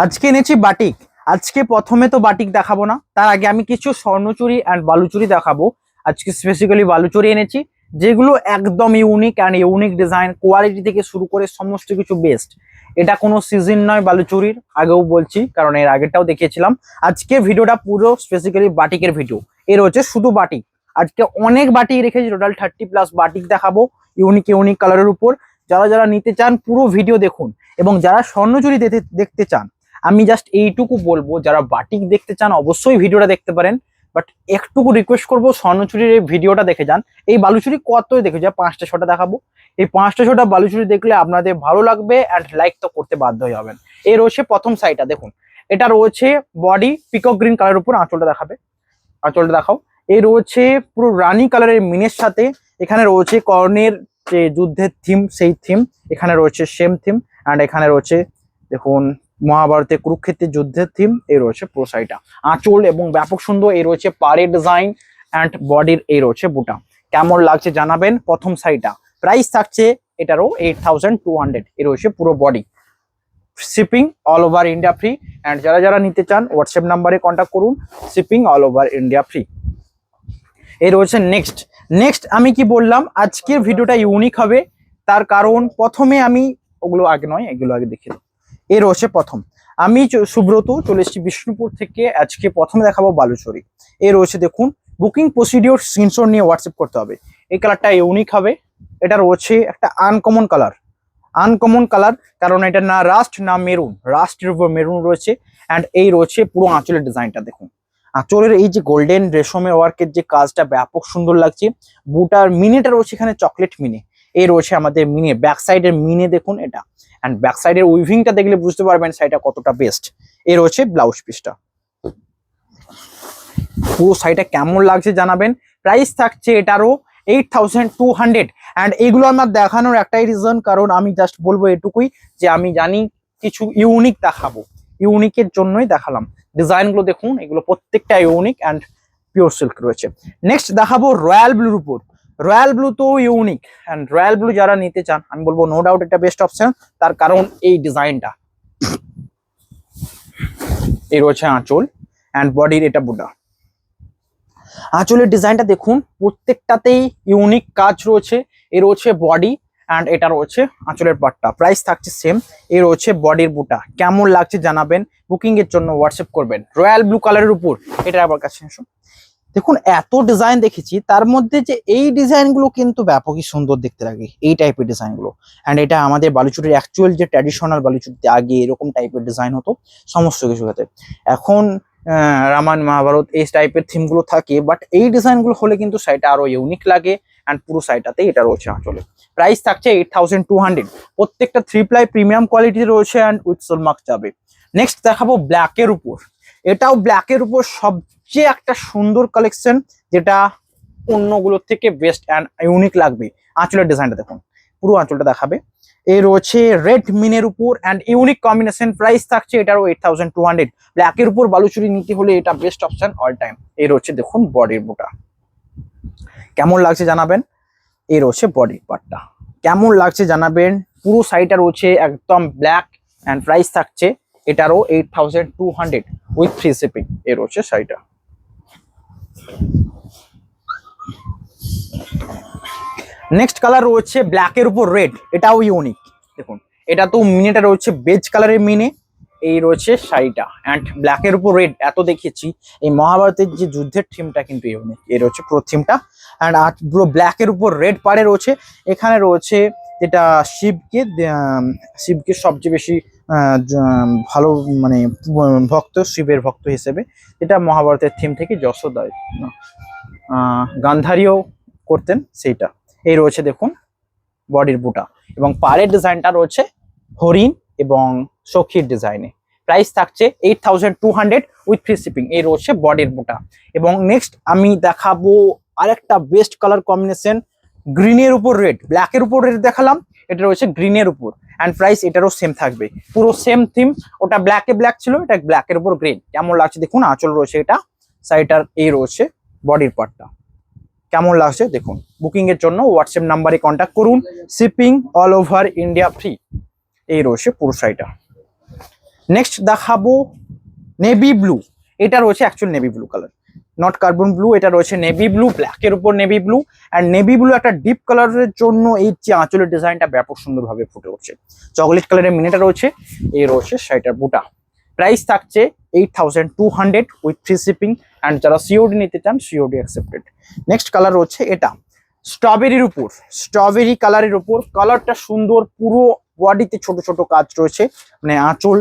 আজকে এনেছি বাটিক। আজকে প্রথমে তো বাটিক দেখাবো না, তার আগে আমি কিছু স্বর্ণচুরি অ্যান্ড বালুচুরি দেখাবো। আজকে স্পেসিক্যালি বালুচুরি এনেছি, যেগুলো একদম unique and unique design, quality থেকে শুরু করে সমস্ত কিছু বেস্ট। এটা কোনো সিজন নয় বালুচুরির, আগেও বলছি কারণ এর আগেরটাও দেখিয়েছিলাম। আজকে ভিডিওটা পুরো স্পেসিক্যালি বাটিকের ভিডিও। এর হচ্ছে শুধু বাটিক। আজকে অনেক বাটিক রেখেছি, টোটাল 30+ বাটিক দেখাবো ইউনিক ইউনিক কালারের উপর। যারা যারা নিতে চান পুরো ভিডিও দেখুন, এবং যারা স্বর্ণচুরি দেখতে চান, আমি জাস্ট এইটুকু বলবো, যারা বাটিক দেখতে চান অবশ্যই ভিডিওটা দেখতে পারেন। বাট একটুকু রিকোয়েস্ট করবো, স্বর্ণচুরির এই ভিডিওটা দেখে যান। এই বালুচুরি কতই দেখে যা 5টা 6টা দেখাবো। এই 5টা 6টা বালুচুরি দেখলে আপনাদের ভালো লাগবে অ্যান্ড লাইক তো করতে বাধ্যই হবেন। এই রয়েছে প্রথম সাইডটা দেখুন, এটা রয়েছে বডি পিকক গ্রিন কালারের উপর। আঁচলটা দেখাবে, আঁচলটা দেখাও। এই রয়েছে পুরো রানী কালারের মিনের সাথে। এখানে রয়েছে কর্ণের যে যুদ্ধের থিম, সেই থিম এখানে রয়েছে, সেম থিম। অ্যান্ড এখানে রয়েছে দেখুন মহাভারতে কুরুক্ষেত্রের যুদ্ধের থিম। এই রয়েছে পুরো সাইডটা আঁচল এবং ব্যাপক সুন্দর। এই রয়েছে পাড়ের ডিজাইন অ্যান্ড বডির এই রয়েছে বুটা। কেমন লাগছে জানাবেন। প্রথম সাইডটা প্রাইস থাকছে এটারও 8200। এই রয়েছে পুরো body. Shipping all over India free. And যারা যারা নিতে চান হোয়াটসঅ্যাপ নাম্বারে কন্ট্যাক্ট করুন, shipping all over India free. এই রয়েছে নেক্সট আমি কি বললাম, আজকের ভিডিওটা ইউনিক হবে। তার কারণ প্রথমে আমি ওগুলো আগে নয়, এগুলো আগে দেখে দেব। এই রয়েছে প্রথম, আমি সুব্রত চলে এসেছি বিষ্ণুপুর থেকে। আজকে প্রথমে দেখাবো বালুচুরি। এই রয়েছে দেখুন, বুকিং প্রসিডিওর স্ক্রিনশট নিয়ে হোয়াটসঅ্যাপ করতে হবে। এই কালারটা ইউনিক হবে। এটা রয়েছে একটা আনকমন কালার, কারণ এটা না রাস্ট না মেরুন, রাস্টের উপর মেরুন রয়েছে। অ্যান্ড এই রয়েছে পুরো আঁচলের ডিজাইনটা দেখুন। আঁচলের এই যে গোল্ডেন রেশমের ওয়ার্কের যে কাজটা ব্যাপক সুন্দর লাগছে। বুটার মিনেটা রয়েছে এখানে চকলেট মিনে। এই রয়েছে আমাদের মিনে, ব্যাক সাইডের মিনে দেখুন এটা। অ্যান্ড ব্যাক সাইডের উইভিংটা দেখলে বুঝতে পারবেন শাড়িটা কতটা বেস্ট। এই রয়েছে ব্লাউজ পিসটা। পুরো শাড়িটা কেমন লাগছে জানাবেন। প্রাইস থাকছে এটারও 8200। অ্যান্ড এইগুলো আমার দেখানোর একটাই রিজন, কারণ আমি জাস্ট বলবো এটুকুই যে আমি জানি কিছু ইউনিক দেখাবো, ইউনিকের জন্যই দেখালাম। ডিজাইনগুলো দেখুন, এগুলো প্রত্যেকটা ইউনিক অ্যান্ড পিওর সিল্ক রয়েছে। নেক্সট দেখাবো রয়্যাল ব্লুর উপর। রয়্যাল ব্লু তো ইউনিক, অ্যান্ড রয়্যাল ব্লু যারা নিতে চান আমি বলবো নো ডাউট এটা বেস্ট অপশন। তার কারণ এই ডিজাইনটা, এই রয়েছে আঁচল অ্যান্ড বডির এটা বুটা। আঁচলের ডিজাইনটা দেখুন, প্রত্যেকটাতেই ইউনিক কাজ রয়েছে। এ রয়েছে বডি অ্যান্ড এটা রয়েছে আঁচলের পাটটা। প্রাইস থাকছে সেম। এ রয়েছে বডির বুটা। কেমন লাগছে জানাবেন। বুকিং এর জন্য হোয়াটসঅ্যাপ করবেন। রয়্যাল ব্লু কালারের উপর এটা আবার কাছে এসো। দেখুন এত ডিজাইন দেখেছি, তার মধ্যে যে এই ডিজাইনগুলো কিন্তু ব্যাপকই সুন্দর দেখতে লাগে, এই টাইপের ডিজাইনগুলো। অ্যান্ড এটা আমাদের বালুচুরির অ্যাকচুয়াল যে ট্র্যাডিশনাল বালুচুরিতে আগে এরকম টাইপের ডিজাইন হতো সমস্ত কিছু ক্ষেত্রে। এখন রামায়ণ মহাভারত এই টাইপের থিমগুলো থাকে, বাট এই ডিজাইনগুলো হলে কিন্তু শাড়িটা আরো ইউনিক লাগে। অ্যান্ড পুরো শাড়িটাতে এটা রয়েছে আঁচলে। প্রাইস থাকছে 8200। প্রত্যেকটা 3 প্লাই প্রিমিয়াম কোয়ালিটি রয়েছে অ্যান্ড উইথ সোলমার্ক যাবে। নেক্সট দেখাবো ব্ল্যাকের উপর। এটাও ব্ল্যাকের উপর সবচেয়ে একটা সুন্দর কালেকশন, যেটা অন্যগুলোর থেকে বেস্ট অ্যান্ড ইউনিক লাগবে। আঁচলের ডিজাইনটা দেখুন, পুরো আঁচলটা দেখাবে। এই রয়েছে রেড মিনের উপর অ্যান্ড ইউনিক কম্বিনেশন। প্রাইস থাকছে এটারও 8200। ব্ল্যাকের উপর বালুচুরি নিতে হলে এটা বেস্ট অপশন অল টাইম। এই রয়েছে দেখুন বডির বুটা। কেমন লাগছে জানাবেন। এই রয়েছে বডির পার্টটা, কেমন লাগছে জানাবেন। পুরো শাড়িটা রয়েছে একদম ব্ল্যাক অ্যান্ড প্রাইস থাকছে এটারও 8200 উইথ ফ্রি শিপিং। এই রয়েছে শাড়িটা। নেক্সট কালার রয়েছে ব্ল্যাকের উপর রেড। এটাও ইউনিক দেখুন, এটা তো মিনেটা রয়েছে বেজ কালারের মিনে। এই রয়েছে শাড়িটা অ্যান্ড ব্ল্যাকের উপর রেড এত দেখিয়েছি। এই মহাভারতের যে যুদ্ধের থিমটা কিন্তু ইউনিক। এই রয়েছে পুরো থিমটা অ্যান্ড পুরো ব্ল্যাকের উপর রেড পাড়ে রয়েছে। এখানে রয়েছে যেটা শিবকে সবচেয়ে বেশি ভালো মানে ভক্ত, শিবের ভক্ত হিসেবে, যেটা মহাভারতের থিম থেকে যশোদা গান্ধারীও করতেন সেইটা। এই রয়েছে দেখুন বডির বুটা, এবং পাড়ের ডিজাইনটা রয়েছে হরিণ এবং সখীর ডিজাইনে। প্রাইস থাকছে 8200 উইথ ফ্রি শিপিং। এই রয়েছে বডির বুটা। এবং নেক্সট আমি দেখাবো আরেকটা বেস্ট কালার কম্বিনেশন, গ্রিনের উপর রেড। ব্ল্যাকের উপর রেড দেখালাম, এটা রয়েছে গ্রিনের উপর অ্যান্ড প্রাইস এটারও সেম থাকবে। পুরো সেম থিম, ওটা ব্ল্যাক ছিল, এটা ব্ল্যাকের উপর গ্রিন। কেমন লাগছে দেখুন। আঁচল রয়েছে এটা, শাড়িটার এই রয়েছে বডির পার্টটা। কেমন লাগছে দেখুন। বুকিং এর জন্য হোয়াটসঅ্যাপ নাম্বারে কন্ট্যাক্ট করুন, shipping all over India free. এই রয়েছে পুরো শাড়িটা। নেক্সট দেখাবো নেভি ব্লু। এটা রয়েছে actual navy blue colour, not carbon blue, এটা রয়েছে নেভি ব্লু, ব্ল্যাকের উপর navy blue. And navy blue একটা ডিপ কালারের জন্য এই যে আঁচলের ডিজাইনটা ব্যাপক সুন্দরভাবে ফুটে উঠছে। চকলেট কালারের মিনিটা রয়েছে, এই রয়েছে শাড়িটার বুটা। প্রাইস থাকছে 8200 উইথ ফ্রি শিপিং। অ্যান্ড যারা সিওডি নিতে চান সিওডি অ্যাকসেপ্টেড। নেক্সট কালার রয়েছে এটা স্ট্রবেরির উপর, স্ট্রবেরি কালারের উপর। কালারটা সুন্দর, পুরো বডিতে ছোট ছোট কাজ রয়েছে, মানে আঁচল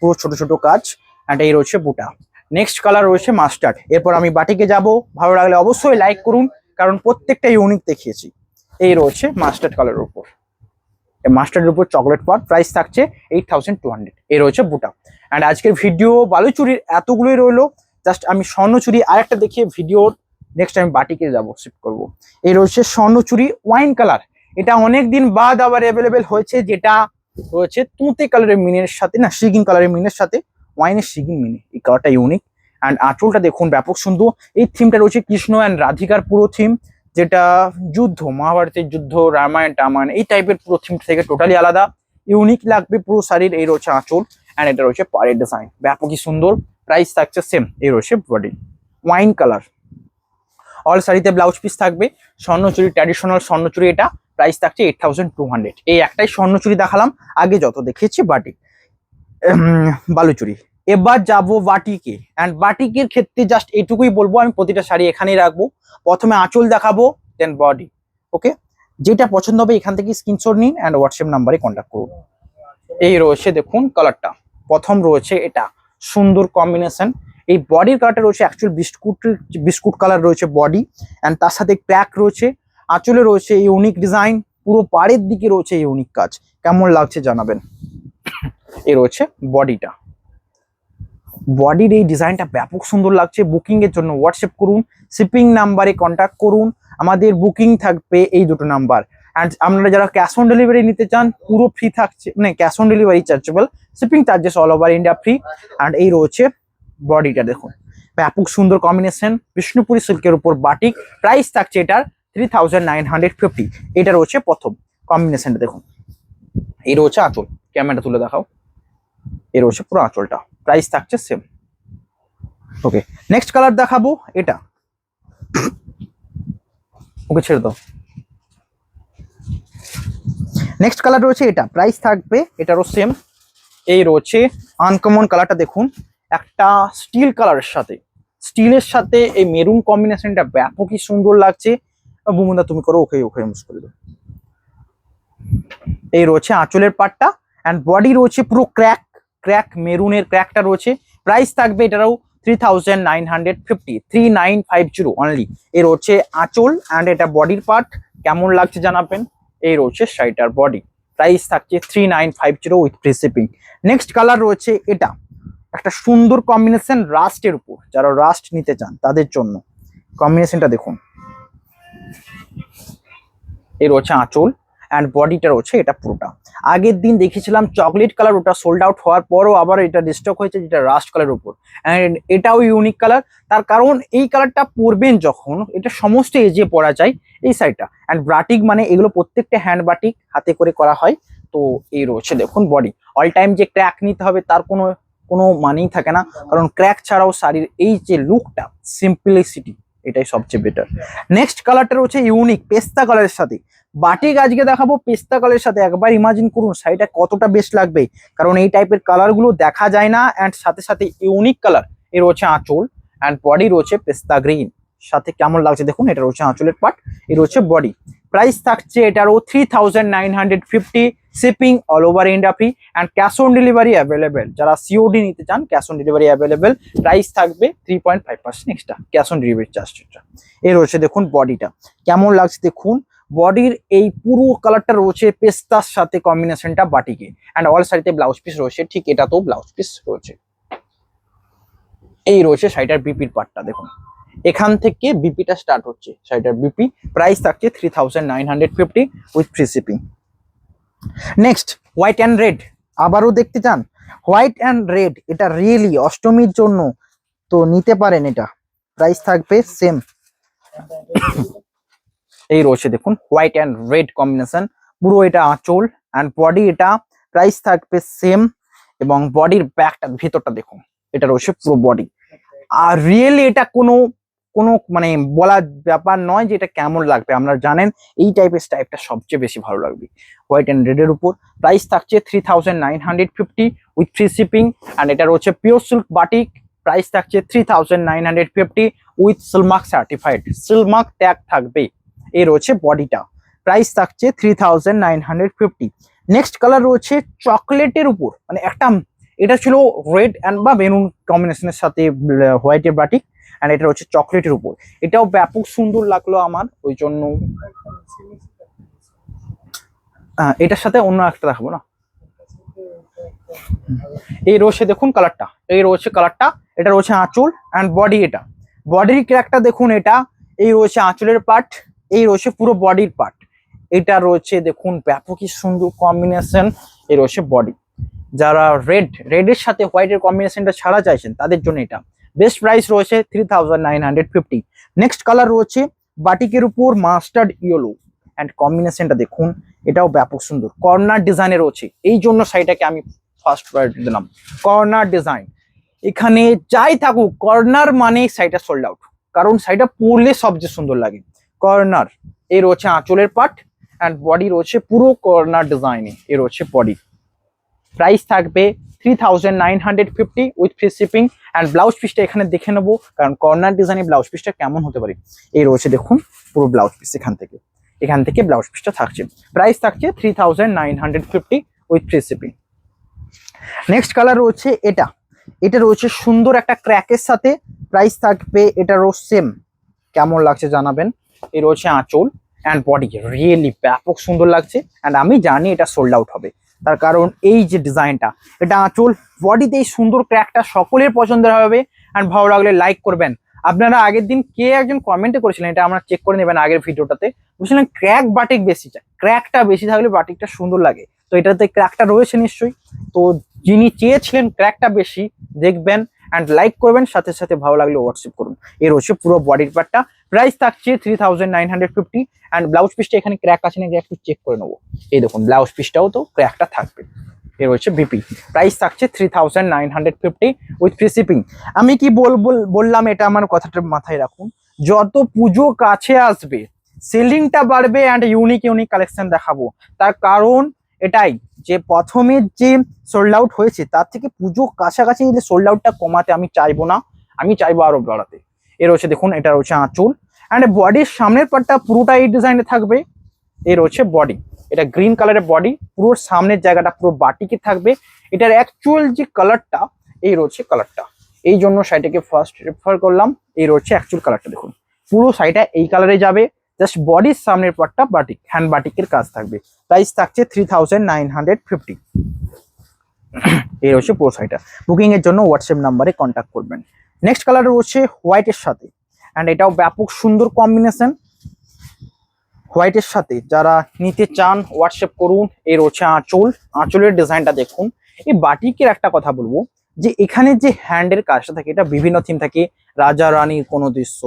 পুরো ছোট ছোট কাজ। অ্যান্ড এই রয়েছে বুটা। নেক্সট কালার রয়েছে মাস্টার্ড। এরপর আমি বাটিকে যাব, ভালো লাগলে অবশ্যই লাইক করুন, কারণ প্রত্যেকটা ইউনিক দেখিয়েছি। এই রয়েছে মাস্টার্ড কালারের উপর, মাস্টার্ডের উপর চকলেট পার। প্রাইস থাকছে 8200। এই রয়েছে বুটা। অ্যান্ড আজকের ভিডিও বালুচুরির এতগুলোই রইলো। জাস্ট আমি স্বর্ণচুরি আরেকটা দেখিয়ে ভিডিওর নেক্সট আমি বাটিকে যাব শিফট করবো। এই রয়েছে স্বর্ণচুরি ওয়াইন কালার। এটা অনেক দিন বাদ আবার অ্যাভেলেবেল হয়েছে, যেটা রয়েছে তুঁতে কালারের মিনের সাথে, না সিগিন কালারের মিনের সাথে ওয়াইনের সিগিন মিনে। এই কালারটা ইউনিক। অ্যান্ড আঁচলটা দেখুন ব্যাপক সুন্দর। এই থিমটা রয়েছে কৃষ্ণ অ্যান্ড রাধিকার পুরো থিম, যেটা যুদ্ধ, মহাভারতের যুদ্ধ, রামায়ণ টামায়ণ এই টাইপের পুরো থিম থেকে টোটালি আলাদা, ইউনিক লাগবে পুরো শাড়ির। এই রয়েছে আঁচল অ্যান্ড এটা রয়েছে পাড়ের ডিজাইন, ব্যাপকই সুন্দর। প্রাইস থাকছে সেম। এই রয়েছে বডি ওয়াইন কালার। অল শাড়িতে ব্লাউজ পিস থাকবে। স্বর্ণচুরি, ট্র্যাডিশনাল স্বর্ণচুরি এটা। প্রাইস থাকছে 8200। এই একটাই স্বর্ণচুরি দেখালাম, আগে যত দেখিয়েছি বাটিক বালুচুরি। এবার যাব বাটিকে। অ্যান্ড বাটিকের ক্ষেত্রে জাস্ট এইটুকুই বলবো, আমি প্রতিটা শাড়ি এখানেই রাখবো। প্রথমে আঁচল দেখাবো, দেন বডি। ওকে, যেটা পছন্দ হবে এখান থেকে স্ক্রিনশট নিন অ্যান্ড হোয়াটসঅ্যাপ নাম্বারে কন্ট্যাক্ট করুন। এই রয়েছে দেখুন কালারটা, প্রথম রয়েছে এটা সুন্দর কম্বিনেশন। এই বডির কালারটা রয়েছে অ্যাকচুয়াল বিস্কুট কালার রয়েছে বডি, অ্যান্ড তার সাথে ক্র্যাক রয়েছে। আঁচলে রয়েছে ইউনিক ডিজাইন, পুরো পাড়ের দিকে রয়েছে ইউনিক কাজ। কেমন লাগছে জানাবেন। এই রয়েছে বডিটা, বডির এই ডিজাইনটা ব্যাপক সুন্দর লাগছে। বুকিং এর জন্য হোয়াটসঅ্যাপ করুন, শিপিং নাম্বারে কন্ট্যাক্ট করুন। আমাদের বুকিং থাকবে এই দুটো নাম্বার। অ্যান্ড আপনারা যারা ক্যাশ অন ডেলিভারি নিতে চান পুরো ফ্রি থাকছে, মানে cash on delivery chargeable, shipping charges all over India free. And এই রয়েছে বডিটা দেখুন, ব্যাপক সুন্দর কম্বিনেশন, বিষ্ণুপুরি সিল্কের উপর বাটিক। প্রাইস থাকছে এটার 3950। এটা রয়েছে প্রথম কম্বিনেশনটা দেখুন। এই রয়েছে আঁচল, ক্যামেরা তুলে দেখাও। এই রয়েছে পুরো আঁচলটা। প্রাইস থাকছে সেম। ওকে, নেক্সট কালার দেখাবো এটা। ওকে ছেড়ে দাও। নেক্সট কালার রয়েছে এটা, প্রাইস থাকবে এটারও সেম। এই রয়েছে আনকমন কালারটা দেখুন, একটা স্টিল কালারের সাথে, স্টিলের সাথে এই মেরুন কম্বিনেশনটা ব্যাপকই সুন্দর লাগছে। বুমুদা তুমি করো, ওকে ওকে ইউজ করে দাও। এই রয়েছে আঁচলের পাটটা। অ্যান্ড বডি রয়েছে পুরো ক্র্যাক মেরুনের ক্র্যাকটা রয়েছে। প্রাইস থাকবে এটারও 3950, 3950 অনলি। এই রয়েছে আঁচল অ্যান্ড এটা বডির পার্ট। কেমন লাগছে জানাবেন। এই রয়েছে শাড়িটার বডি। প্রাইস থাকছে 3950 with free shipping. Next colour রয়েছে এটা, একটা সুন্দর কম্বিনেশন রাস্টের উপর, যারা রাস্ট নিতে চান তাদের জন্য কম্বিনেশনটা দেখুন। এই রয়েছে আঁচল অ্যান্ড বডিটা রয়েছে এটা পুরোটা। আগের দিন দেখেছিলাম চকলেট কালার, ওটা সোল্ড আউট হওয়ার পরও আবার এটা রিস্টক হয়েছে, যেটা রাস্ট কালারের উপর। অ্যান্ড এটাও ইউনিক কালার, তার কারণ এই কালারটা পরবেন যখন, এটা সমস্ত এজে পরা যায় এই সাইডটা। অ্যান্ড বাটিক মানে এগুলো প্রত্যেকটা হ্যান্ড বাটিক হাতে করে করা হয়। তো এই রয়েছে দেখুন বডি। অল টাইম যে ক্র্যাক নিতে হবে তার কোনো কোনো মানেই থাকে না, কারণ ক্র্যাক ছাড়াও শাড়ির এই যে লুকটা, সিম্পলিসিটি, এটাই সবচেয়ে বেটার। নেক্সট কালারটা রয়েছে ইউনিক পেস্তা কালারের সাথে বাটিক। আজকে দেখাবো পেস্তা কালারের সাথে। একবার ইমাজিন করুন শাড়িটা কতটা বেস্ট লাগবে, কারণ এই টাইপের কালার গুলো দেখা যায় না। অ্যান্ড সাথে সাথে ইউনিক কালার। এ রয়েছে আঁচল অ্যান্ড বডি রয়েছে পেস্তা গ্রিন সাথে। কেমন লাগছে দেখুন। এটা রয়েছে আঁচলের পার্ট, এ রয়েছে বডি। প্রাইস থাকছে এটারও 3950, shipping all over India free. And cash on delivery available, যারা সিওডি নিতে চান cash on delivery available. Price থাকবে 3.5% এক্সট্রা ক্যাশ অন ডেলিভারি চার্জটা। এ রয়েছে দেখুন বডিটা, কেমন লাগছে দেখুন। বডির এই পুরো কালারটা রয়েছে পেস্তার সাথে কম্বিনেশনটা বাটিকে। অ্যান্ড অল শাড়িতে ব্লাউজ পিস রয়েছে, ঠিক এটাতেও ব্লাউজ পিস রয়েছে। এই রয়েছে শাড়িটার বিপির পার্টটা দেখুন, এখান থেকে বিপিটা স্টার্ট হচ্ছে শাড়িটার বিপি। প্রাইস থাকছে 3950 with free shipping. Next white and red, আবারও দেখতে চান হোয়াইট অ্যান্ড রেড, এটা রিয়েলি অষ্টমীর জন্য তো নিতে পারেন। এটা প্রাইস থাকবে সেম। এই রয়েছে দেখুন হোয়াইট অ্যান্ড রেড কম্বিনেশন, পুরো এটা আঁচল অ্যান্ড বডি এটা। প্রাইস থাকবে সেম। এবং বডির ব্যাকটা ভেতরটা দেখুন, এটা রয়েছে পুরো বডি। আর রিয়েলি এটা কোনো কোনো মানে বলার ব্যাপার নয় যে এটা কেমন লাগবে। আপনারা জানেন এই টাইপের স্টাইপটা সবচেয়ে বেশি ভালো লাগবে হোয়াইট অ্যান্ড রেড এর উপর। প্রাইস থাকছে 3950 উইথ ফ্রি শিপিং। অ্যান্ড এটা রয়েছে পিওর সিল্ক বাটিক। প্রাইস থাকছে 3950 with Silk Mark certified, Silk Mark tag থাকবে। এই রয়েছে বডিটা, প্রাইস থাকছে 3950। নেক্সট কালার রয়েছে চকলেটের উপর, মানে একটা এটা ছিল রেড অ্যান্ড বা বেলুন কম্বিনেশনের সাথে হোয়াইটের বাটিক, অ্যান্ড এটা হচ্ছে চকলেটের উপর। এটাও ব্যাপক সুন্দর লাগলো আমার, ওই জন্য এটার সাথে অন্য একটা দেখাবো না। এই রয়েছে দেখুন কালারটা, এই রয়েছে কালারটা, এটা রয়েছে আঁচল অ্যান্ড বডি। এটা বডির ক্র্যাকটা দেখুন, এটা এই রয়েছে আঁচলের পার্ট, এই রয়েছে পুরো বডির পার্ট। এটা রয়েছে দেখুন ব্যাপকই সুন্দর কম্বিনেশন। এই রয়েছে বডি। যারা রেডের সাথে হোয়াইটের কম্বিনেশনটা ছাড়া চাইছেন তাদের জন্য এটা বেস্ট। প্রাইস রয়েছে 3950। নেক্সট কালার রয়েছে বাটিকের উপর মাস্টার্ড ইয়েলো অ্যান্ড কম্বিনেশনটা দেখুন, এটাও ব্যাপক সুন্দর। কর্নার ডিজাইনে রয়েছে, এই জন্য শাড়িটাকে আমি ফার্স্ট প্রায়োরিটি দিলাম। কর্নার ডিজাইন, এখানে যাই থাকুক কর্নার মানে শাড়িটা সোল্ড আউট, কারণ শাড়িটা পরলে সবচেয়ে সুন্দর লাগে। কর্নার, এই রয়েছে আঁচলের পার্ট অ্যান্ড বডি রয়েছে পুরো কর্নার ডিজাইনে। এই রয়েছে বডি। প্রাইস থাকবে 3950 with free shipping. And blouse পিসটা এখানে দেখে নেবো, কারণ কর্নার ডিজাইনে ব্লাউজ পিসটা কেমন হতে পারে। এই রয়েছে দেখুন পুরো ব্লাউজ পিস, এখান থেকে ব্লাউজ পিসটা থাকছে। প্রাইস থাকছে 3950 with free shipping. Next colour রয়েছে এটা, এটা রয়েছে সুন্দর একটা ক্র্যাকের সাথে। প্রাইস থাকবে এটারও সেম, কেমন লাগছে জানাবেন। এই রয়েছে আঁচল অ্যান্ড বডি, রিয়েলি ব্যাপক সুন্দর লাগছে। অ্যান্ড আমি জানি এটা সোল্ড আউট হবে, তার কারণ এই যে ডিজাইনটা, এটা আঁচল বডিতে এই সুন্দর ক্র্যাকটা সকলের পছন্দের হবে। অ্যান্ড ভালো লাগলে লাইক করবেন। আপনারা আগের দিন কে একজন কমেন্টে করেছিলেন, এটা আমরা চেক করে নেবেন আগের ভিডিওটাতে, বুঝলেন ক্র্যাক বাটিক বেশি চাই, ক্র্যাকটা বেশি থাকলে বাটিকটা সুন্দর লাগে। তো এটাতে ক্র্যাকটা রয়েছে নিশ্চয়ই, তো যিনি চেয়েছিলেন ক্র্যাকটা বেশি দেখবেন অ্যান্ড লাইক করবেন, সাথে সাথে ভালো লাগলে হোয়াটসঅ্যাপ করুন। এর হচ্ছে পুরো বডির পার্টটা। প্রাইস থাকছে 3950। অ্যান্ড ব্লাউজ পিসটা এখানে ক্র্যাক আছে নাকি একটু চেক করে নেবো। এই দেখুন ব্লাউজ পিসটাও তো ক্র্যাকটা থাকবে। এর হচ্ছে বিপি। প্রাইস থাকছে 3950 উইথ ফ্রি শিপিং। আমি কি বললাম এটা আমার কথাটা মাথায় রাখুন, যত পুজো কাছে আসবে সেলিংটা বাড়বে অ্যান্ড ইউনিক কালেকশন দেখাবো। তার কারণ এটাই যে প্রথমে যে সোল্ড আউট হয়েছে তার থেকে পুজো কাছাকাছি যে সোল্ড আউটটা কমাতে আমি চাইবো না, আমি চাইবো আরো বাড়াতে। এর হচ্ছে দেখুন, এটা রয়েছে আঁচল অ্যান্ড বডির সামনের পার্টটা পুরোটা এই ডিজাইনে থাকবে। এর হচ্ছে বডি, এটা গ্রিন কালারের বডি, পুরো সামনের জায়গাটা পুরো বাটিকে থাকবে। এটার অ্যাকচুয়াল যে কালারটা, এই রয়েছে কালারটা, এই জন্য শাড়িটাকে ফার্স্ট রেফার করলাম। এই রয়েছে অ্যাকচুয়াল কালারটা দেখুন, পুরো শাড়িটা এই কালারে যাবে। জাস্ট বডির সামনের পার্টটা বাটিক, হ্যান্ড বাটিকের কাজ থাকবে। প্রাইস থাকছে 3950। এই হচ্ছে পুরো শাড়িটা। বুকিং এর জন্য হোয়াটসঅ্যাপ নাম্বারে কন্ট্যাক্ট করবেন। নেক্সট কালার রয়েছে হোয়াইটের সাথে, অ্যান্ড এটাও ব্যাপক সুন্দর কম্বিনেশন হোয়াইটের সাথে। যারা নিতে চান হোয়াটসঅ্যাপ করুন। এর হচ্ছে আঁচল, আঁচলের ডিজাইনটা দেখুন। এই বাটিকের একটা কথা বলবো, যে এখানে যে হ্যান্ডের কাজটা থাকে এটা বিভিন্ন থিম থাকে, রাজা রানীর কোনো দৃশ্য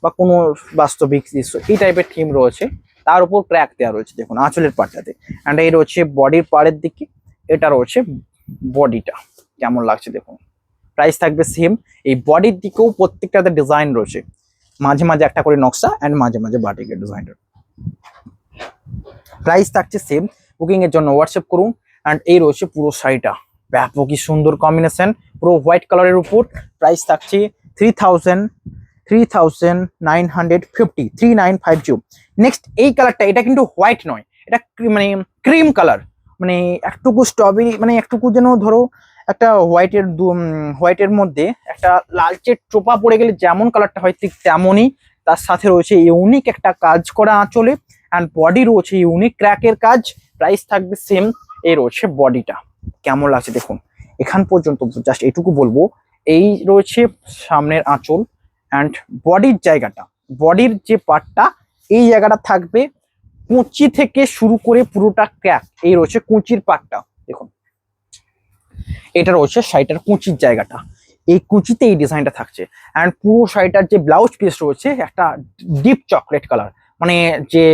বা কোনো বাস্তবিক দৃশ্য, এই টাইপের থিম রয়েছে। তার উপর ক্র্যাক দেওয়া রয়েছে দেখুন আঁচলের পাটটাতে। অ্যান্ড এই রয়েছে বডির পাড়ের দিকে, এটা রয়েছে বডিটা, কেমন লাগছে দেখুন। প্রাইস থাকবে সেম। এই বডির দিকেও প্রত্যেকটাতে ডিজাইন রয়েছে, মাঝে মাঝে একটা করে নকশা অ্যান্ড মাঝে মাঝে বাটিকের ডিজাইনটা। প্রাইস থাকছে সেম। বুকিং এর জন্য হোয়াটসঅ্যাপ করুন। অ্যান্ড এই রয়েছে পুরো শাড়িটা, ব্যাপকই সুন্দর কম্বিনেশন, পুরো হোয়াইট কালারের উপর। প্রাইস থাকছে 3950। নেক্সট এই কালারটা, এটা কিন্তু হোয়াইট নয়, এটা মানে ক্রিম কালার, মানে একটুকু স্ট্রবেরি, মানে একটুকু যেন ধরো একটা হোয়াইটের মধ্যে একটা লালচে টোপা পড়ে গেলে যেমন কালারটা হয় ঠিক তেমনই। তার সাথে রয়েছে ইউনিক একটা কাজ করা আঁচলে, অ্যান্ড বডি রয়েছে ইউনিক ক্র্যাকের কাজ। প্রাইস থাকবে সেম। এই রয়েছে বডিটা, কেমন লাগছে দেখুন। এখান পর্যন্ত জাস্ট এটুকু বলবো, এই রয়েছে সামনের আঁচল অ্যান্ড বডির জায়গাটা, বডির যে পার্টটা এই জায়গাটা থাকবে কুঁচি থেকে শুরু করে পুরোটা ক্র্যাক। এই রয়েছে কুঁচির পার্টটা দেখুন, এটা রয়েছে শাড়িটার কুঁচির জায়গাটা, এই কুঁচিতে এই ডিজাইনটা থাকছে। অ্যান্ড পুরো শাড়িটার যে ব্লাউজ পিস রয়েছে একটা ডিপ চকলেট কালার, মানে যে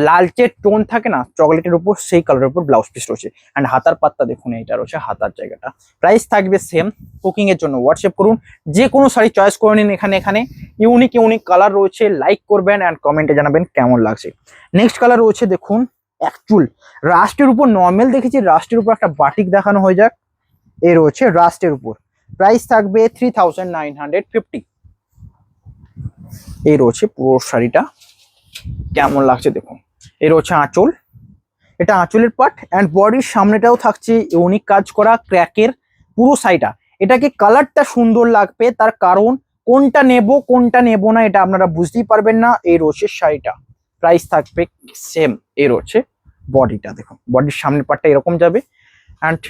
লালচে টোন থাকে না চকলেটের উপর, সেই কালারের উপর ব্লাউজ পিস রয়েছে। অ্যান্ড হাতার পাত্তা দেখুন, এইটা রয়েছে হাতার জায়গাটা। প্রাইস থাকবে সেম। বুকিং এর জন্য হোয়াটসঅ্যাপ করুন, যে কোনো শাড়ি চয়েস করে নিন। এখানে ইউনিক ইউনিক কালার রয়েছে, লাইক করবেন অ্যান্ড কমেন্টে জানাবেন কেমন লাগছে। নেক্সট কালার রয়েছে দেখুন অ্যাকচুয়াল রাস্টের উপর, নর্মাল দেখেছি রাস্টের উপর একটা বাটিক দেখানো হয়ে যাক। এই রয়েছে রাস্টের উপর, প্রাইস থাকবে 3950। এই রয়েছে পুরো শাড়িটা, কেমন লাগছে দেখুন। এই রয়েছে আঁচল, এটা আঁচলের পার্ট অ্যান্ড বডির সামনেটাও থাকছে ইউনিক কাজ করা ক্র্যাকের পুরো শাড়িটা। এটাকে কালারটা সুন্দর লাগবে, তার কারণ কোনটা নেব কোনটা নেব না এটা আপনারা বুঝতেই পারবেন না। এই রয়েছে শাড়িটা, প্রাইস থাকবে সেম। এই রয়েছে বডিটা, দেখুন বডির সামনের পার্টটা এরকম যাবে অ্যান্ড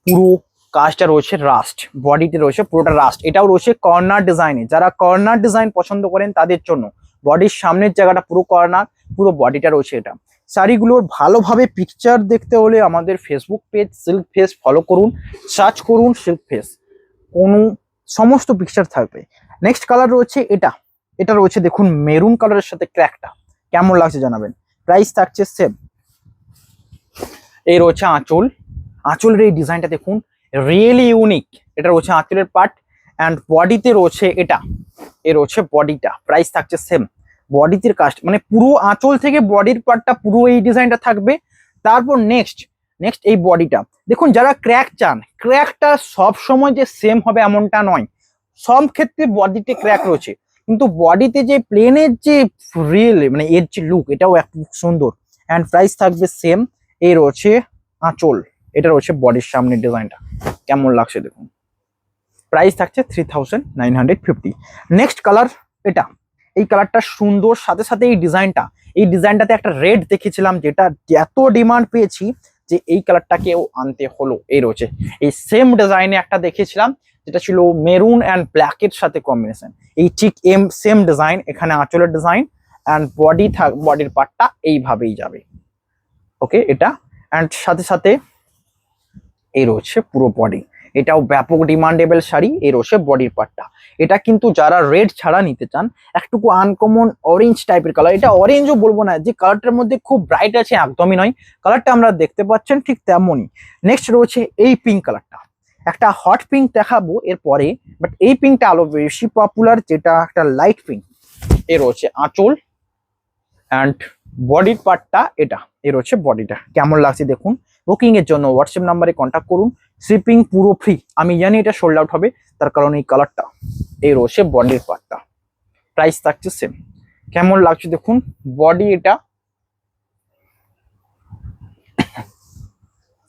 পুরো কাজটা রয়েছে রাস্ট, বডিতে রয়েছে পুরোটা রাস্ট। এটাও রয়েছে কর্নার ডিজাইনে, যারা কর্নার ডিজাইন পছন্দ করেন তাদের জন্য। বডির সামনের জায়গাটা পুরো কর্নার, পুরো বডিটা রয়েছে এটা। শাড়িগুলোর ভালোভাবে পিকচার দেখতে হলে আমাদের Facebook page silk face follow করুন, সার্চ করুন সিল্ক ফেস, কোনো সমস্ত পিকচার থাকবে। নেক্সট কালার রয়েছে এটা, এটা রয়েছে দেখুন মেরুন কালারের সাথে ক্র্যাকটা, কেমন লাগছে জানাবেন। প্রাইস থাকছে সেম। এই রয়েছে আঁচল, আঁচলের এই ডিজাইনটা দেখুন রিয়েলি ইউনিক। এটা রয়েছে আঁচলের পার্ট অ্যান্ড বডিতে রয়েছে এটা, এ রয়েছে বডিটা, প্রাইস থাকছে সেম। বডিতে কাস্ট মানে পুরো আঁচল থেকে বডির পার্টটা পুরো এই ডিজাইনটা থাকবে। তারপর নেক্সট এই বডিটা দেখুন, যারা ক্র্যাক চান, ক্র্যাকটা সব সময় যে সেম হবে এমনটা নয়, সব ক্ষেত্রে বডিতে ক্র্যাক রয়েছে, কিন্তু বডিতে যে প্লেনের যে রিয়েল মানে এর যে লুক, এটাও একটু সুন্দর অ্যান্ড প্রাইস থাকবে সেম। এই রয়েছে আঁচল, এটা রয়েছে বডির সামনের ডিজাইনটা, কেমন লাগছে দেখুন। প্রাইস থাকছে 3950। নেক্সট কালার এটা, এই কালারটা সুন্দর, সাথে সাথে এই ডিজাইনটাতে একটা রেড দেখেছিলাম যেটা এত ডিমান্ড পেয়েছি যে এই কালারটাকেও আনতে হলো। এই রয়েছে এই সেম ডিজাইনে একটা দেখেছিলাম যেটা ছিল মেরুন অ্যান্ড ব্ল্যাকের সাথে কম্বিনেশন, এই ঠিক সেম ডিজাইন, এখানে আঁচলের ডিজাইন অ্যান্ড বডির পার্টটা এইভাবেই যাবে। ওকে, এটা অ্যান্ড সাথে সাথে এই রয়েছে পুরো বডি, এটাও ব্যাপক ডিমান্ডেবল শাড়ি। এই রয়েছে বডির পার্টটা। এটা কিন্তু যারা রেড ছাড়া নিতে চান, একটুকু আনকমন অরেঞ্জ টাইপের কালার, এটা অরেঞ্জও বলবো না যে কালারটার মধ্যে খুব ব্রাইট আছে, একদমই নয়, কালারটা আমরা দেখতে পাচ্ছেন ঠিক তেমনই। নেক্সট রয়েছে এই পিঙ্ক কালারটা, একটা হট পিঙ্ক দেখাবো এরপরে, বাট এই পিঙ্কটা আরো বেশি পপুলার, যেটা একটা লাইট পিঙ্ক। এ রয়েছে আঁচল অ্যান্ড বডির পার্টটা এটা, এ রয়েছে বডিটা, কেমন লাগছে দেখুন। বুকিং এর জন্য হোয়াটসঅ্যাপ নাম্বারে কন্ট্যাক্ট করুন, শিপিং পুরো ফ্রি। আমি জানি এটা সোল্ড আউট হবে, তার কারণ এই কালারটা। এই রয়েছে বডির পার্টটা, প্রাইস থাকছে সেম। কেমন লাগছে দেখুন বডি, এটা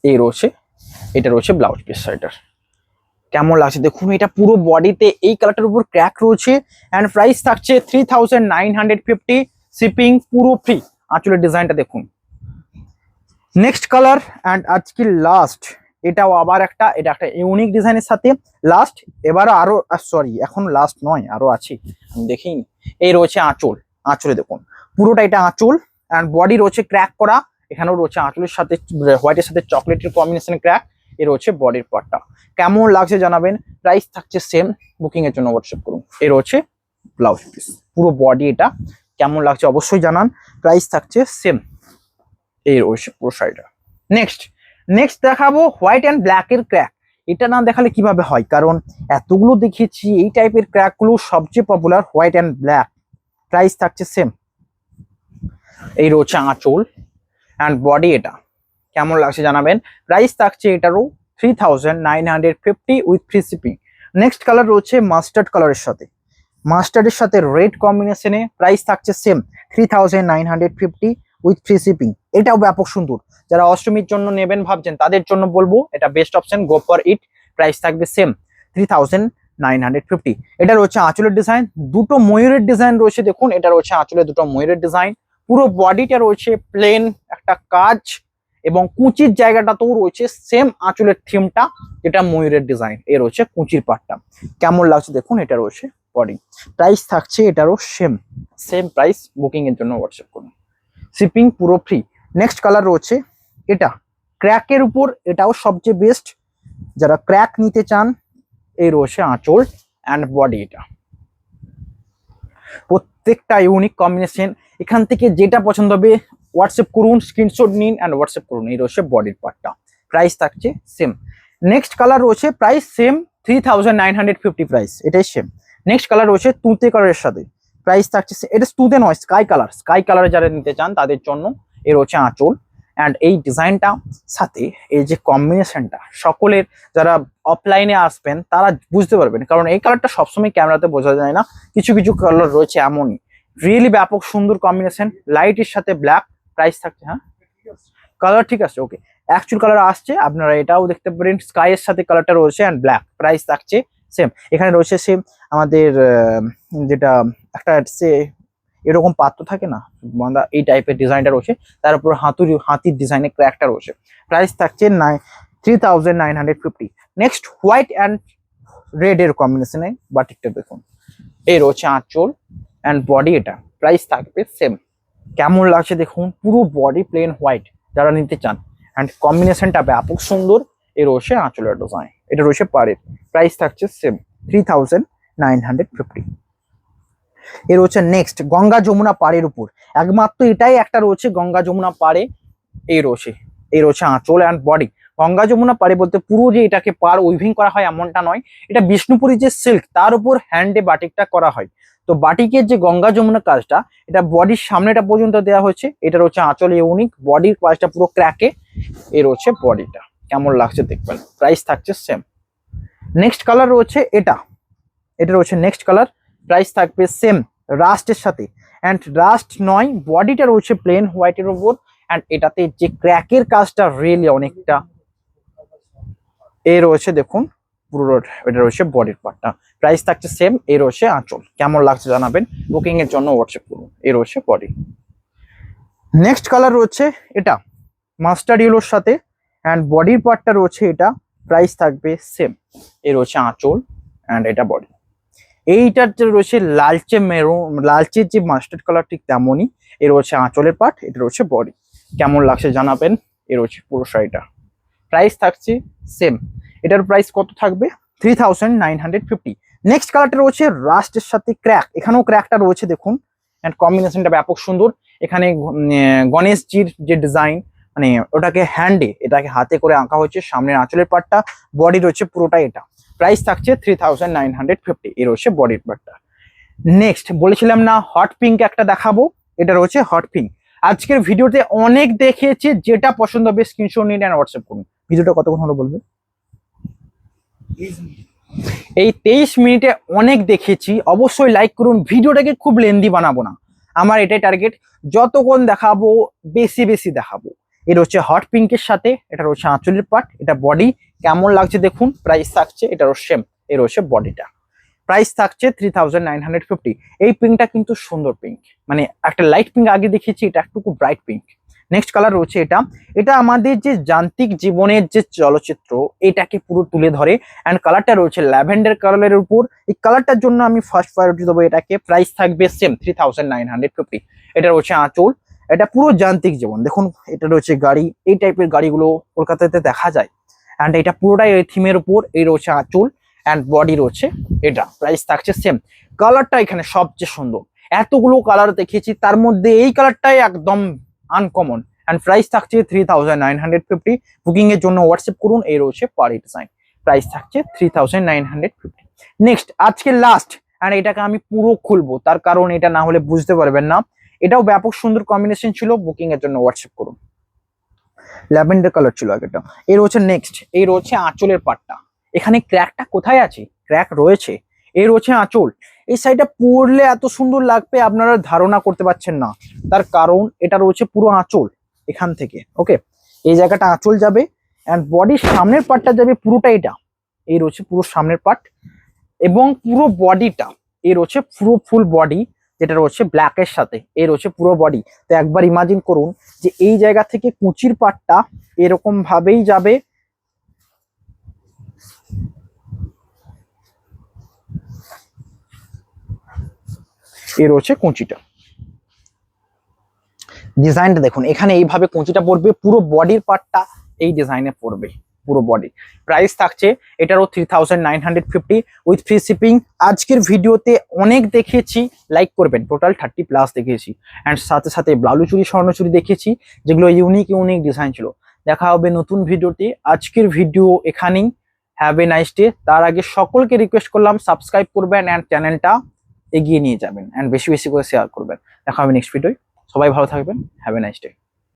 এই রয়েছে, এটা রয়েছে ব্লাউজ পিস শাড়িটার, কেমন লাগছে দেখুন। এটা পুরো বডিতে এই কালারটার উপর ক্র্যাক রয়েছে অ্যান্ড প্রাইস থাকছে 3950, শিপিং পুরো ফ্রি। আঁচলের ডিজাইনটা দেখুন। নেক্সট কালার অ্যান্ড আজকে লাস্ট, এটাও আবার এটা একটা ইউনিক ডিজাইনের সাথে লাস্ট। এবারও আরো সরি, এখন লাস্ট নয়, আরো আছে, আমি দেখিনি। এই রয়েছে আঁচল, আঁচলে দেখুন পুরোটা এটা আঁচল অ্যান্ড বডি রয়েছে ক্র্যাক করা, এখানেও রয়েছে আঁচলের সাথে হোয়াইটের সাথে চকলেটের কম্বিনেশন ক্র্যাক। এ রয়েছে বডির পার্টটা, কেমন লাগছে জানাবেন। প্রাইস থাকছে সেম। বুকিং এর জন্য হোয়াটসঅ্যাপ করুন। এ রয়েছে ব্লাউজ পিস, পুরো বডি এটা, কেমন লাগছে অবশ্যই জানান। প্রাইস থাকছে সেম। এই রয়েছে পুরো শাড়িটা। নেক্সট দেখাবো হোয়াইট অ্যান্ড ব্ল্যাক এর ক্র্যাক। এটা না দেখালে কিভাবে হয়, কারণ এতগুলো দেখিয়েছি, এই টাইপের ক্র্যাক গুলো সবচেয়ে popular white and black. Price থাকছে সেম। এই রয়েছে আঁচল অ্যান্ড বডি, এটা কেমন লাগছে জানাবেন। প্রাইস থাকছে এটারও 3950 with free shipping. Next colour রয়েছে মাস্টার্ড কালারের সাথে, মাস্টার্ডের সাথে রেড কম্বিনেশনে, প্রাইস থাকছে সেম 3950 উইথ ফ্রি শিপিং। এটাও ব্যাপক সুন্দর, যারা অষ্টমীর জন্য নেবেন ভাবছেন তাদের জন্য বলবো এটা best option, go for it. Price থাকবে সেম 3950। এটা রয়েছে আঁচলের ডিজাইন, দুটো ময়ূরের ডিজাইন রয়েছে দেখুন, এটা রয়েছে আঁচলে দুটো ময়ূরের ডিজাইন। পুরো বডিটা রয়েছে প্লেন একটা কাজ এবং কুচির জায়গাটাতেও রয়েছে সেম আঁচলের থিমটা, যেটা ময়ূরের ডিজাইন। এ রয়েছে কুচির পাটটা, কেমন লাগছে দেখুন। এটা রয়েছে বডি, প্রাইস থাকছে এটারও সেম প্রাইস। বুকিং এর জন্য হোয়াটসঅ্যাপ করুন, শিপিং পুরো ফ্রি। নেক্সট কালার রয়েছে এটা ক্র্যাকের উপর, এটাও সবচেয়ে বেস্ট যারা ক্র্যাক নিতে চান। এই রয়েছে আঁচল অ্যান্ড বডি, এটা প্রত্যেকটা ইউনিক কম্বিনেশন। এখান থেকে যেটা পছন্দ হবে হোয়াটসঅ্যাপ করুন, স্ক্রিনশট নিন অ্যান্ড হোয়াটসঅ্যাপ করুন। এই রয়েছে বডির পার্টটা, প্রাইস থাকছে সেম। নেক্সট কালার রয়েছে প্রাইস সেম 3950 প্রাইস, এটাই সেম। নেক্সট কালার রয়েছে তুঁতে কালারের সাথে, প্রাইস থাকছে এটা তুঁতে নয়, স্কাই কালার। স্কাই কালার যারা নিতে চান তাদের জন্য এ রয়েছে আঁচল অ্যান্ড এই ডিজাইনটা সাথে এই যে কম্বিনেশনটা, সকলের যারা অফলাইনে আসবেন তারা বুঝতে পারবেন, কারণ এই কালারটা সবসময় ক্যামেরাতে বোঝা যায় না, কিছু কিছু কালার রয়েছে এমনই, রিয়েলি ব্যাপক সুন্দর কম্বিনেশন, লাইটের সাথে ব্ল্যাক। প্রাইস থাকছে, হ্যাঁ কালার ঠিক আছে, ওকে অ্যাকচুয়াল কালার আসছে, আপনারা এটাও দেখতে পারেন, স্কাই এর সাথে কালারটা রয়েছে অ্যান্ড ব্ল্যাক। প্রাইস থাকছে সেম। এখানে রয়েছে সেম আমাদের যেটা একটা সে এরকম পাত্র থাকে না বাঁধা, এই টাইপের ডিজাইনটা রয়েছে, তার উপর হাতির ডিজাইনের ক্র্যাকটা রয়েছে। প্রাইস থাকছে 3950। নেক্সট হোয়াইট অ্যান্ড রেড এর কম্বিনেশনে বাটিকটা দেখুন, এই রয়েছে আঁচল অ্যান্ড বডি, এটা প্রাইস থাকবে সেম। কেমন লাগছে দেখুন, পুরো বডি প্লেন হোয়াইট যারা নিতে চান অ্যান্ড কম্বিনেশনটা ব্যাপক সুন্দর। এর রয়েছে আঁচলের ডিজাইন, এটা রয়েছে পাড়ের, প্রাইস থাকছে সেম 3950। এর হচ্ছে নেক্সট গঙ্গা যমুনা পাড়ের উপর, একমাত্র এটাই একটা রয়েছে গঙ্গা যমুনা পাড়ে, এই রয়েছে আঁচল অ্যান্ড বডি। গঙ্গা যমুনা পাড়ে বলতে পুরো যে এটাকে পাড় উইভিং করা হয় এমনটা নয়, এটা বিষ্ণুপুরি যে সিল্ক তার উপর হ্যান্ডে বাটিকটা করা হয়। তো বাটিকের যে গঙ্গা যমুনা কাজটা, এটা বডির সামনেটা পর্যন্ত দেওয়া হয়েছে, এটা রয়েছে আঁচল ইউনিক, বডির কাজটা পুরো ক্র্যাকে, এর হচ্ছে বডিটা, কেমন লাগছে দেখবেন। প্রাইস থাকছে সেম। নেক্সট কালার রয়েছে এটা রয়েছে নেক্সট কালার, প্রাইস থাকবে সেম রাস্টের সাথে অ্যান্ড রাস্ট নয়, বডিটা রয়েছে প্লেন হোয়াইটের উপর অ্যান্ড এটাতে যে ক্র্যাকের কাজটা রিয়েলি অনেকটা এ রয়েছে দেখুন, পুরো এটা রয়েছে বডির পার্টটা। প্রাইস থাকছে সেম। এ রয়েছে আঁচল, কেমন লাগছে জানাবেন, বুকিং এর জন্য হোয়াটসঅ্যাপ করুন। এ রয়েছে বডি। নেক্সট কালার রয়েছে এটা মাস্টার্ড ইয়েলোর সাথে অ্যান্ড বডির পার্টটা রয়েছে এটা, প্রাইস থাকবে সেম। এ রয়েছে আঁচল অ্যান্ড এটা বডি। এইটার যে রয়েছে লালচে লালচের যে মাস্টার্ড কালার ঠিক তেমনই, এর রয়েছে আঁচলের পার্ট, এটা রয়েছে বডি, কেমন লাগছে জানাবেন। এর রয়েছে পুরো শাড়িটা, প্রাইস থাকছে সেম। এটার প্রাইস কত থাকবে 3950। নেক্সট কালারটা রয়েছে রাস্টের সাথে ক্র্যাক, এখানেও ক্র্যাকটা রয়েছে দেখুন অ্যান্ড কম্বিনেশনটা ব্যাপক সুন্দর। এখানে গণেশজির যে ডিজাইন, মানে ওটাকে হ্যান্ডে এটাকে হাতে করে আঁকা হয়েছে, সামনের আঁচলের পার্টটা, বডি রয়েছে পুরোটা এটা। প্রাইস থাকছে 3950। এর হচ্ছে বডির পার্টটা। নেক্সট বলেছিলাম না হট পিঙ্ক একটা দেখাবো, এটা রয়েছে হট পিঙ্ক। আজকের ভিডিওতে অনেক দেখিয়েছি, যেটা পছন্দ হবে স্ক্রিনশট নিন এন্ড হোয়াটসঅ্যাপ করুন। ভিডিওটা কতক্ষণ হলো বলবে? এই 23 মিনিটে অনেক দেখিয়েছি, অবশ্যই লাইক করুন। ভিডিওটাকে খুব লেন্দি বানাবো না, আমার এটাই টার্গেট, যতক্ষণ দেখাবো বেশি বেশি দেখাবো। এর হচ্ছে হট পিঙ্কের সাথে, এটা রয়েছে আঁচলের পার্ট, এটা বডি, কেমন লাগছে দেখুন। প্রাইস থাকছে এটারও সেম, এর হচ্ছে বডিটা, প্রাইস থাকছে 3950। এই পিঙ্কটা কিন্তু সুন্দর পিঙ্ক, মানে একটা লাইট পিঙ্ক আগে দেখিয়েছি, এটা একটু ব্রাইট পিঙ্ক। নেক্সট কালার রয়েছে এটা আমাদের যে যান্ত্রিক জীবনের যে চলচ্চিত্র এটাকে পুরো তুলে ধরে অ্যান্ড কালারটা রয়েছে ল্যাভেন্ডার কালারের উপর। এই কালারটার জন্য আমি ফার্স্ট প্রায়োরিটি দেবো এটাকে। প্রাইস থাকবে সেম 3950। এটা রয়েছে আঁচল, এটা পুরো যান্ত্রিক জীবন দেখুন, এটা রয়েছে গাড়ি, এই টাইপের গাড়িগুলো কলকাতাতে দেখা যায় অ্যান্ড এটা পুরোটাই এই থিমের উপর। এই রয়েছে আঁচল অ্যান্ড বডি রয়েছে এটা, প্রাইস থাকছে সেম। কালারটা এখানে সবচেয়ে সুন্দর, এতগুলো কালার দেখিয়েছি তার মধ্যে এই কালারটাই একদম আনকমন অ্যান্ড প্রাইস থাকছে 3950। বুকিং এর জন্য হোয়াটসঅ্যাপ করুন। এই রয়েছে পারি ডিজাইন, প্রাইস থাকছে 3950। নেক্সট আজকে লাস্ট অ্যান্ড এটাকে আমি পুরো খুলবো, তার কারণ এটা না হলে বুঝতে পারবেন না, এটাও ব্যাপক সুন্দর কম্বিনেশন ছিল। বুকিং এর জন্য হোয়াটসঅ্যাপ করুন। ল্যাভেন্ডার কালার ছিল আগেটা। এই রয়েছে নেক্সট, এই রয়েছে আঁচলের পাটটা, এখানে ক্র্যাকটা কোথায় আছে, ক্র্যাক রয়েছে, এই রয়েছে আঁচল। এই শাড়িটা পরলে এত সুন্দর লাগবে আপনারা ধারণা করতে পারছেন না, তার কারণ এটা রয়েছে পুরো আঁচল এখান থেকে, ওকে এই জায়গাটা আঁচল যাবে অ্যান্ড বডির সামনের পার্টটা যাবে পুরোটা এটা, এই রয়েছে পুরো সামনের পার্ট এবং পুরো বডিটা, এই রয়েছে পুরো ফুল বডি যেটা রয়েছে ব্ল্যাকের সাথে, এই রয়েছে পুরো বডি। তো একবার ইমাজিন করুন যে এই জায়গা থেকে কুচির পার্টটা এরকম ভাবেই যাবে, এই রয়েছে কুচিটা, ডিজাইনটা দেখুন, এখানে এইভাবে কুচিটা পড়বে, পুরো বডির পার্টটা এই ডিজাইনে পড়বে, পুরো বডি। প্রাইস থাকছে এটারও 3950 উইথ ফ্রি শিপিং। আজকের ভিডিওতে অনেক দেখিয়েছি, লাইক করবেন, টোটাল 30+ দেখিয়েছি, অ্যান্ড সাথে সাথে বালুচুরি স্বর্ণচুরি দেখিয়েছি যেগুলো ইউনিক ডিজাইন ছিল। দেখা হবে নতুন ভিডিওতে। আজকের ভিডিও এখানেই। Have a nice day. তার আগে সকলকে রিকোয়েস্ট করলাম সাবস্ক্রাইব করবেন অ্যান্ড চ্যানেলটা এগিয়ে নিয়ে যাবেন, অ্যান্ড বেশি বেশি করে শেয়ার করবেন। দেখা হবে নেক্সট ভিডিও। সবাই ভালো থাকবেন। Have a nice day.